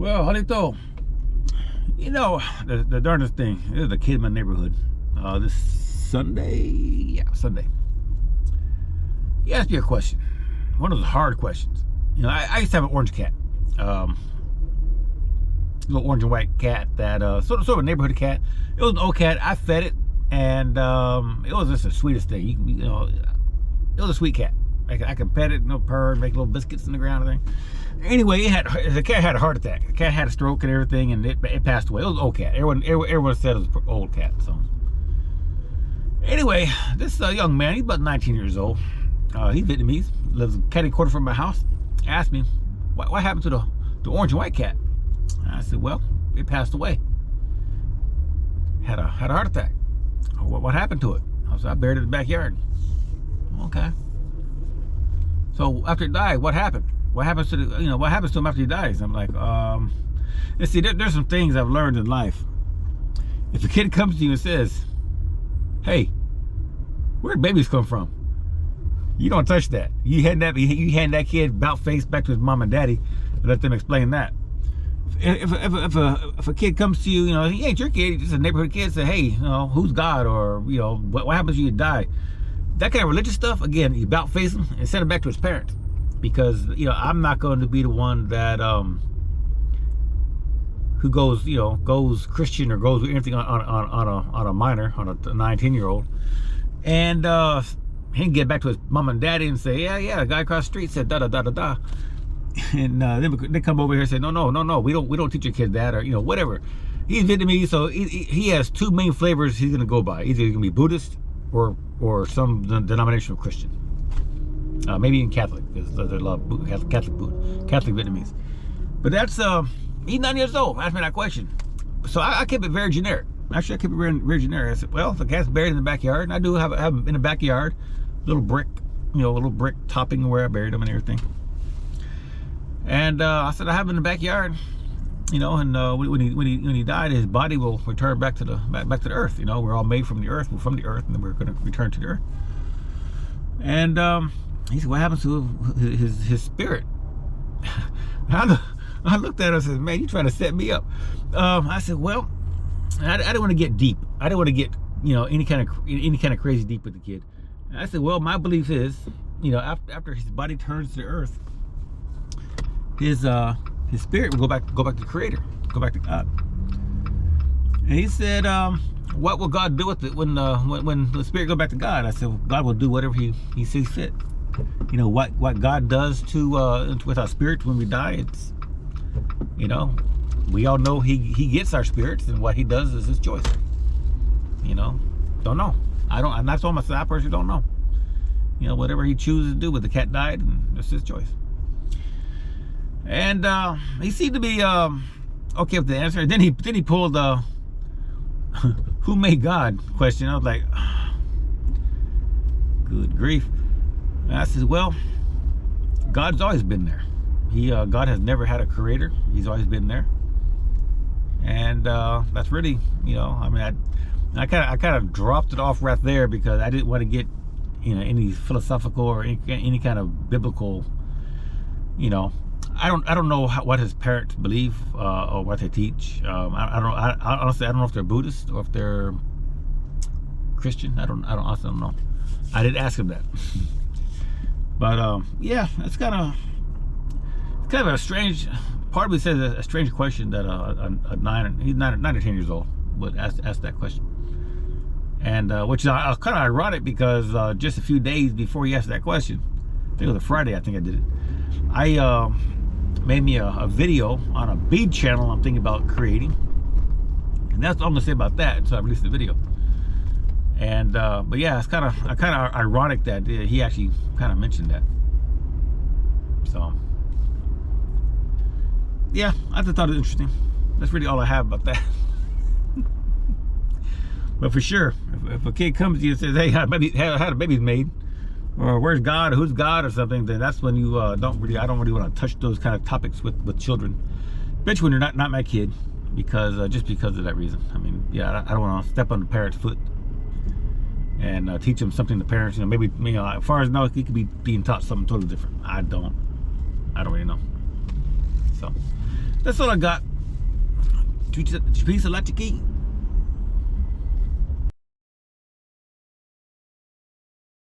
Well, Jalito, the darndest thing. There's a kid in my neighborhood. This Sunday, Sunday. He asked me a question. One of those hard questions. I used to have an orange cat. Little orange and white cat that, sort of a neighborhood cat. It was an old cat. I fed it, and it was just the sweetest thing. It was a sweet cat. I can pet it, purr, make little biscuits in the ground and thing. Anyway, the cat had a heart attack. The cat had a stroke and everything, and it passed away. It was an old cat. Everyone said it was an old cat. So anyway, this young man, he's about 19 years old. He's Vietnamese, lives a catty quarter from my house. Asked me, what happened to the orange and white cat? And I said, well, it passed away. Had a heart attack. What happened to it? I said, I buried it in the backyard. Okay. So after it died, what happened? What happens to what happens to him after he dies? I'm like, and see, there's some things I've learned in life. If a kid comes to you and says, hey, where did babies come from? You don't touch that. You hand that kid about face back to his mom and daddy and let them explain that. If a kid comes to you, he ain't your kid, he's just a neighborhood kid, say, hey, who's God? Or, what happens when you die? That kind of religious stuff, again, you about face him and send him back to his parents. Because, I'm not going to be the one that, who goes Christian or goes with anything on a minor, on a 19-year-old. And, he can get back to his mom and daddy and say, yeah, the guy across the street said da-da-da-da-da. And then they come over here and say, no, we don't teach your kids that, or whatever. He's Vietnamese, so he has two main flavors he's gonna go by. Either he's gonna be Buddhist or some denominational Christian, maybe even Catholic, because they love Catholic Vietnamese. But that's he's 9 years old. Asked me that question, so I kept it very generic. Actually, I kept it very generic. I said, well, the cat's buried in the backyard, and I do have him in the backyard, little brick, little brick topping where I buried him and everything. And I said, I have him in the backyard, and when he died, his body will return back to the earth. We're all made from the earth, and then we're going to return to the earth. And he said, what happens to his spirit? I looked at him and said, man, you trying to set me up. I said, well, I didn't want to get deep. I didn't want to get any kind of crazy deep with the kid. And I said, well, my belief is, after his body turns to the earth, his spirit will go back to the Creator, go back to God. And he said, what will God do with it when the spirit go back to God? I said, well, God will do whatever he sees fit. What God does to with our spirits when we die, it's we all know he gets our spirits, and what he does is his choice. Don't know. I'm not so myself. I personally don't know. Whatever he chooses to do. With the cat died, and that's his choice. And he seemed to be okay with the answer. And then he pulled the who made God question. I was like, good grief. And I said, well, God's always been there. God has never had a creator. He's always been there. And that's really, I kind of dropped it off right there because I didn't want to get, any philosophical or any kind of biblical, I don't know what his parents believe or what they teach. Honestly, I don't know if they're Buddhist or if they're Christian. I honestly don't know. I didn't ask him that. But yeah, it's kind of a strange. Part of me says a strange question that he's 9 or 10 years old would ask that question. And which is kind of ironic because just a few days before he asked that question, I think it was a Friday, I think I did it, I made me a video on a bead channel I'm thinking about creating. And that's all I'm gonna say about that, so I released the video. And but yeah, it's kind of ironic that he actually kind of mentioned that. So yeah, I just thought it was interesting. That's really all I have about that. But for sure, if a kid comes to you and says, hey, how the baby's made, or where's God, or who's God, or something, then that's when you I don't really want to touch those kind of topics with children, especially when you're not my kid, because just because of that reason. I mean, yeah, I don't want to step on the parent's foot and teach them something the parents, maybe as far as I know, he could be being taught something totally different. I don't really know. So That's all I got. Peace, electric.